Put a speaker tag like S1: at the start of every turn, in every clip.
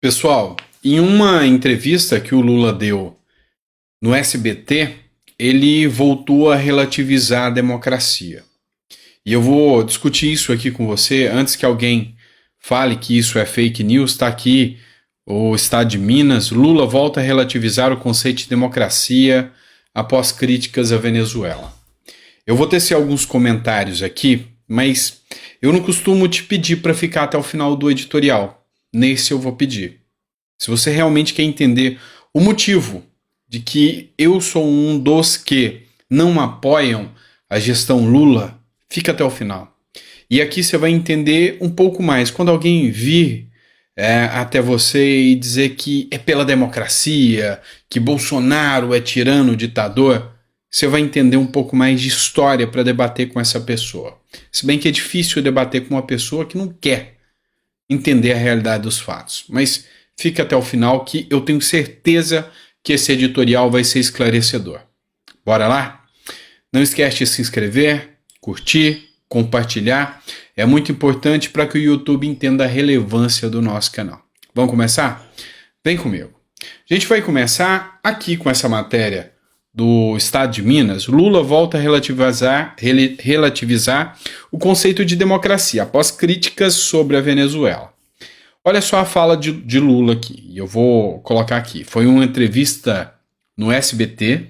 S1: Pessoal, em uma entrevista que o Lula deu no SBT, ele voltou a relativizar a democracia. E eu vou discutir isso aqui com você antes que alguém fale que isso é fake news. Está aqui o Estado de Minas. Lula volta a relativizar o conceito de democracia após críticas à Venezuela. Eu vou tecer alguns comentários aqui, mas eu não costumo te pedir para ficar até o final do editorial. Nesse eu vou pedir. Se você realmente quer entender o motivo de que eu sou um dos que não apoiam a gestão Lula, fica até o final. E aqui você vai entender um pouco mais. Quando alguém vir até você e dizer que é pela democracia, que Bolsonaro é tirano, ditador, você vai entender um pouco mais de história para debater com essa pessoa. Se bem que é difícil debater com uma pessoa que não quer entender a realidade dos fatos. Mas fica até o final que eu tenho certeza que esse editorial vai ser esclarecedor. Bora lá? Não esquece de se inscrever, curtir, compartilhar. É muito importante para que o YouTube entenda a relevância do nosso canal. Vamos começar? Vem comigo. A gente vai começar aqui com essa matéria do Estado de Minas. Lula volta a relativizar o conceito de democracia após críticas sobre a Venezuela. Olha só a fala de Lula aqui, eu vou colocar aqui. Foi uma entrevista no SBT,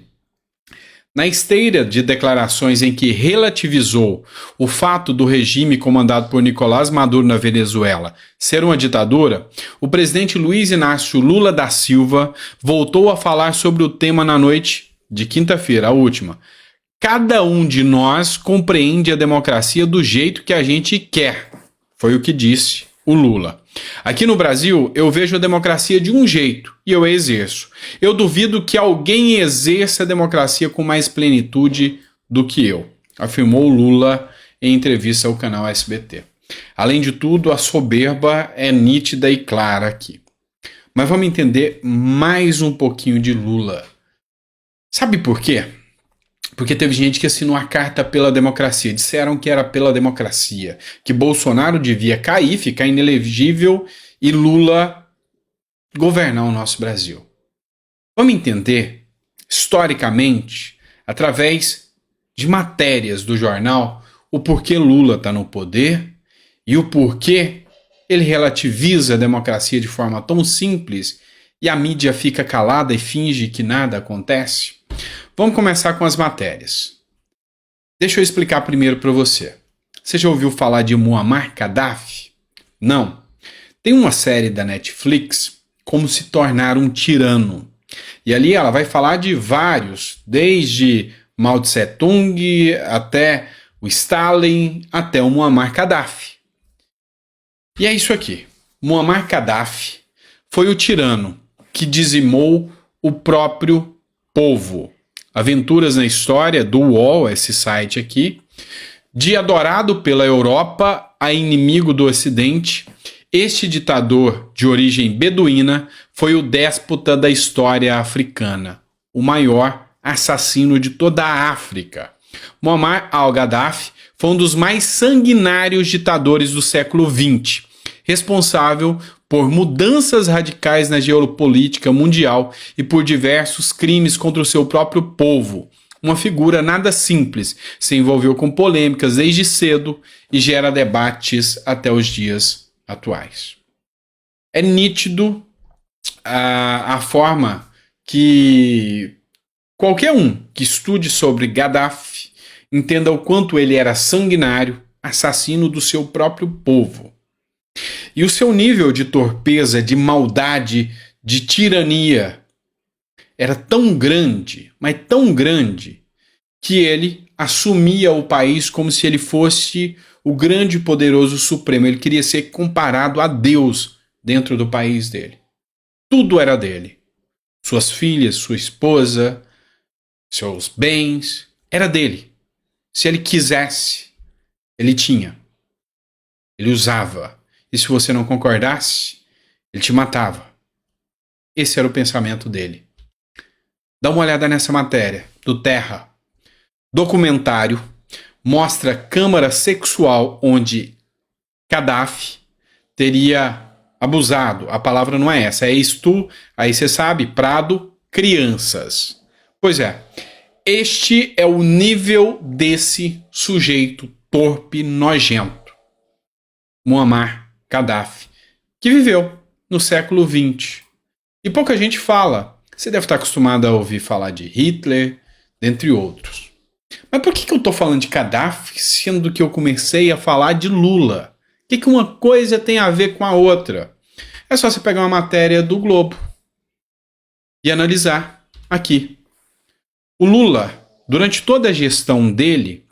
S1: na esteira de declarações em que relativizou o fato do regime comandado por Nicolás Maduro na Venezuela ser uma ditadura. O presidente Luiz Inácio Lula da Silva voltou a falar sobre o tema na noite de quinta-feira, a última. Cada um de nós compreende a democracia do jeito que a gente quer, foi o que disse o Lula. Aqui no Brasil, eu vejo a democracia de um jeito e eu a exerço. Eu duvido que alguém exerça a democracia com mais plenitude do que eu, afirmou Lula em entrevista ao canal SBT. Além de tudo, a soberba é nítida e clara aqui. Mas vamos entender mais um pouquinho de Lula. Sabe por quê? Porque teve gente que assinou a carta pela democracia. Disseram que era pela democracia, que Bolsonaro devia cair, ficar inelegível e Lula governar o nosso Brasil. Vamos entender, historicamente, através de matérias do jornal, o porquê Lula está no poder e o porquê ele relativiza a democracia de forma tão simples e a mídia fica calada e finge que nada acontece. Vamos começar com as matérias. Deixa eu explicar primeiro para você. Você já ouviu falar de Muammar Gaddafi? Não. Tem uma série da Netflix, Como se Tornar um Tirano. E ali ela vai falar de vários, desde Mao Tse Tung até o Stalin, até o Muammar Gaddafi. E é isso aqui. Muammar Gaddafi foi o tirano que dizimou o próprio povo. Aventuras na História, do UOL, esse site aqui. De adorado pela Europa a inimigo do Ocidente, este ditador de origem beduína foi o déspota da história africana, o maior assassino de toda a África. Muammar al-Gaddafi foi um dos mais sanguinários ditadores do século XX, responsável por mudanças radicais na geopolítica mundial e por diversos crimes contra o seu próprio povo. Uma figura nada simples, se envolveu com polêmicas desde cedo e gera debates até os dias atuais. É nítido a forma que qualquer um que estude sobre Gaddafi entenda o quanto ele era sanguinário, assassino do seu próprio povo. E o seu nível de torpeza, de maldade, de tirania era tão grande, mas tão grande, que ele assumia o país como se ele fosse o grande e poderoso supremo. Ele queria ser comparado a Deus dentro do país dele. Tudo era dele. Suas filhas, sua esposa, seus bens, era dele. Se ele quisesse, ele tinha. Ele usava. E se você não concordasse, ele te matava. Esse era o pensamento dele. Dá uma olhada nessa matéria do Terra. Documentário mostra câmara sexual onde Gaddafi teria abusado. A palavra não é essa, é estu, aí você sabe, prado, crianças. Pois é, este é o nível desse sujeito torpe, nojento. Muammar Gaddafi, que viveu no século XX. E pouca gente fala. Você deve estar acostumado a ouvir falar de Hitler, dentre outros. Mas por que eu estou falando de Gaddafi, sendo que eu comecei a falar de Lula? O que uma coisa tem a ver com a outra? É só você pegar uma matéria do Globo e analisar aqui. O Lula, durante toda a gestão dele,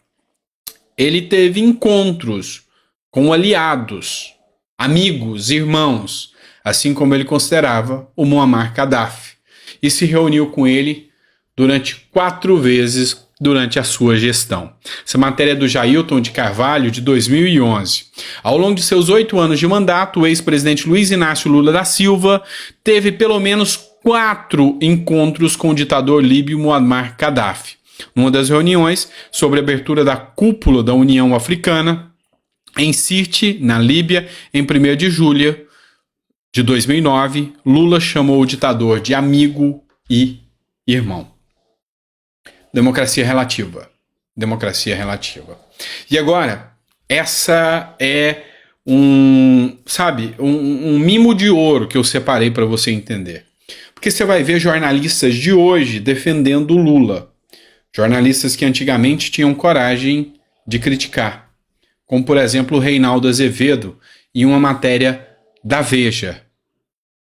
S1: ele teve encontros com aliados, amigos, irmãos, assim como ele considerava o Muammar Gaddafi, e se reuniu com ele durante 4 vezes durante a sua gestão. Essa matéria é do Jailton de Carvalho, de 2011. Ao longo de seus 8 anos de mandato, o ex-presidente Luiz Inácio Lula da Silva teve pelo menos 4 encontros com o ditador líbio Muammar Gaddafi. Numa das reuniões, sobre a abertura da cúpula da União Africana, em Sirte, na Líbia, em 1º de julho de 2009, Lula chamou o ditador de amigo e irmão. Democracia relativa. Democracia relativa. E agora, essa é um mimo de ouro que eu separei para você entender. Porque você vai ver jornalistas de hoje defendendo o Lula. Jornalistas que antigamente tinham coragem de criticar. Como, por exemplo, o Reinaldo Azevedo, em uma matéria da Veja.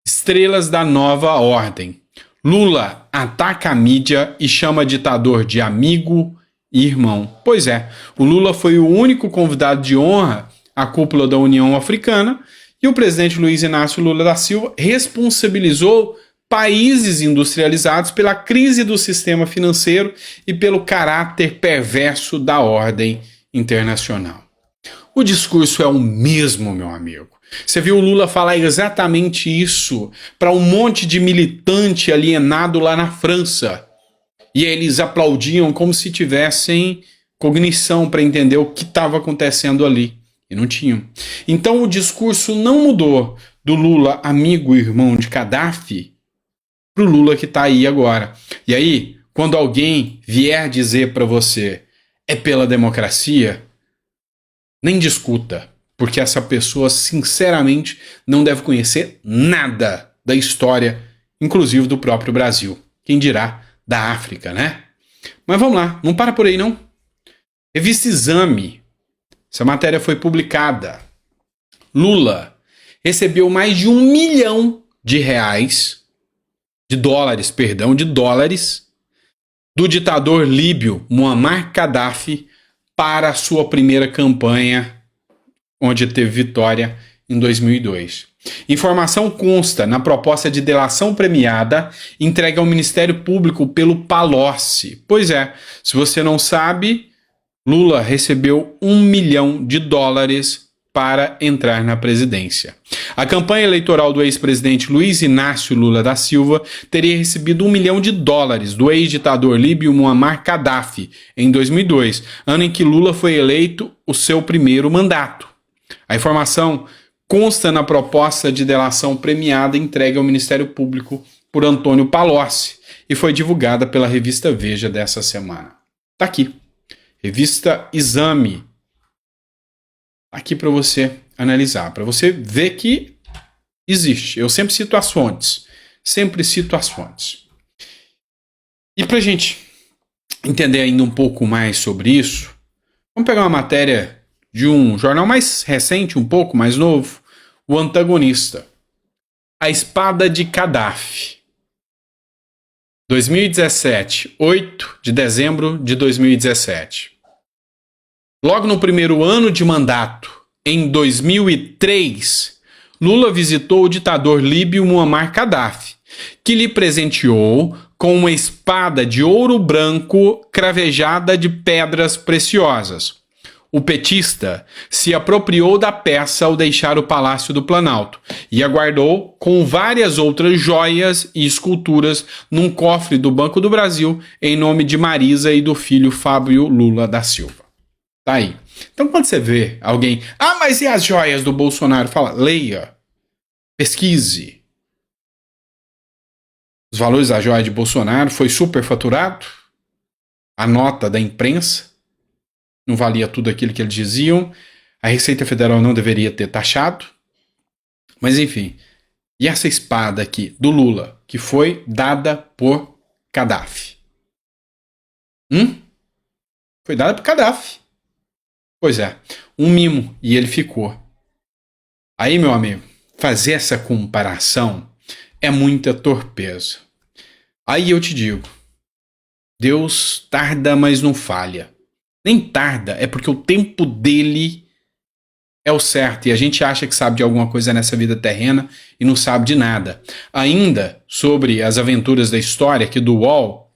S1: Estrelas da nova ordem. Lula ataca a mídia e chama ditador de amigo e irmão. Pois é, o Lula foi o único convidado de honra à cúpula da União Africana e o presidente Luiz Inácio Lula da Silva responsabilizou países industrializados pela crise do sistema financeiro e pelo caráter perverso da ordem internacional. O discurso é o mesmo, meu amigo. Você viu o Lula falar exatamente isso para um monte de militante alienado lá na França. E eles aplaudiam como se tivessem cognição para entender o que estava acontecendo ali. E não tinham. Então o discurso não mudou do Lula amigo e irmão de Gaddafi para o Lula que está aí agora. E aí, quando alguém vier dizer para você é pela democracia, nem discuta. Porque essa pessoa, sinceramente, não deve conhecer nada da história, inclusive do próprio Brasil. Quem dirá da África, né? Mas vamos lá, não para por aí não. Revista Exame. Essa matéria foi publicada. Lula recebeu mais de 1 milhão de reais, de dólares, do ditador líbio Muammar Gaddafi para a sua primeira campanha, onde teve vitória em 2002. Informação consta na proposta de delação premiada entregue ao Ministério Público pelo Palocci. Pois é, se você não sabe, Lula recebeu 1 milhão de dólares para entrar na presidência. A campanha eleitoral do ex-presidente Luiz Inácio Lula da Silva teria recebido 1 milhão de dólares do ex-ditador líbio Muammar Gaddafi em 2002, ano em que Lula foi eleito o seu primeiro mandato. A informação consta na proposta de delação premiada entregue ao Ministério Público por Antônio Palocci e foi divulgada pela revista Veja dessa semana. Tá aqui. Revista Exame. Aqui para você analisar, para você ver que existe. Eu sempre cito as fontes. E para a gente entender ainda um pouco mais sobre isso, vamos pegar uma matéria de um jornal mais recente, um pouco mais novo, O Antagonista. A Espada de Gaddafi. 2017, 8 de dezembro de 2017. Logo no primeiro ano de mandato, em 2003, Lula visitou o ditador líbio Muammar Gaddafi, que lhe presenteou com uma espada de ouro branco cravejada de pedras preciosas. O petista se apropriou da peça ao deixar o Palácio do Planalto e a guardou com várias outras joias e esculturas num cofre do Banco do Brasil em nome de Marisa e do filho Fábio Lula da Silva. Tá aí. Então quando você vê alguém, mas e as joias do Bolsonaro? Fala, leia. Pesquise. Os valores da joia de Bolsonaro foi superfaturado. A nota da imprensa não valia tudo aquilo que eles diziam. A Receita Federal não deveria ter taxado. Mas enfim. E essa espada aqui do Lula, que foi dada por Gaddafi? Foi dada por Gaddafi. Pois é, um mimo, e ele ficou. Aí, meu amigo, fazer essa comparação é muita torpeza. Aí eu te digo, Deus tarda, mas não falha. Nem tarda, é porque o tempo dele é o certo, e a gente acha que sabe de alguma coisa nessa vida terrena e não sabe de nada. Ainda sobre as aventuras da história aqui do UOL,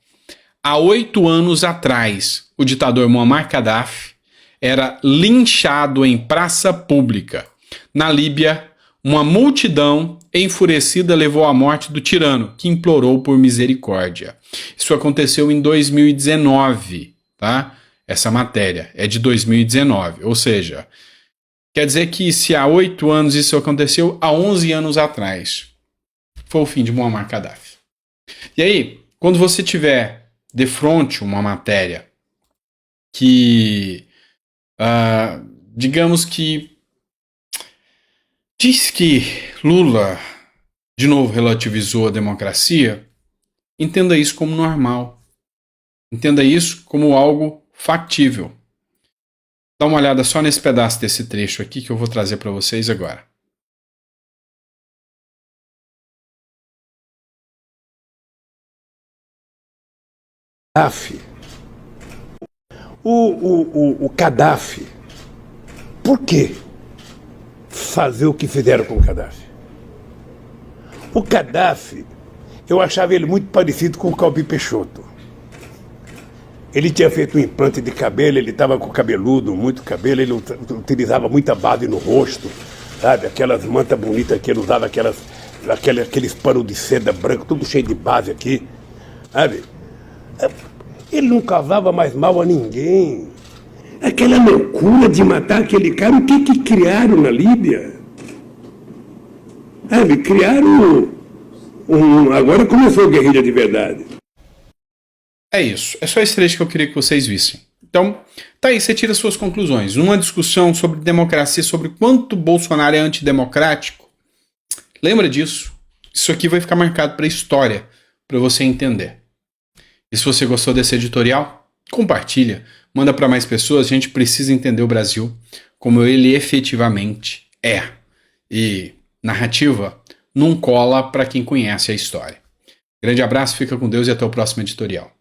S1: há 8 anos atrás, o ditador Muammar Gaddafi era linchado em praça pública. Na Líbia, uma multidão enfurecida levou à morte do tirano, que implorou por misericórdia. Isso aconteceu em 2019, tá? Essa matéria é de 2019, ou seja, quer dizer que se há 8 anos isso aconteceu, há 11 anos atrás foi o fim de Muammar Gaddafi. E aí, quando você tiver de frente uma matéria que, digamos que diz que Lula de novo relativizou a democracia, entenda isso como normal. Entenda isso como algo factível. Dá uma olhada só nesse pedaço desse trecho aqui que eu vou trazer para vocês agora.
S2: O Gaddafi, por que fazer o que fizeram com o Gaddafi? O Gaddafi, eu achava ele muito parecido com o Calbi Peixoto. Ele tinha feito um implante de cabelo, ele estava com cabeludo, muito cabelo, ele utilizava muita base no rosto, sabe? Aquelas mantas bonitas que ele usava, aqueles panos de seda branco, tudo cheio de base aqui, sabe? Ele não causava mais mal a ninguém. Aquela loucura de matar aquele cara, o que criaram na Líbia? Sabe, criaram agora começou a guerrilha de verdade.
S1: É isso. É só esse trecho que eu queria que vocês vissem. Então, tá aí, você tira suas conclusões. Numa discussão sobre democracia, sobre quanto Bolsonaro é antidemocrático, lembra disso. Isso aqui vai ficar marcado para a história, para você entender. E se você gostou desse editorial, compartilha, manda para mais pessoas. A gente precisa entender o Brasil como ele efetivamente é. E narrativa não cola para quem conhece a história. Grande abraço, fica com Deus e até o próximo editorial.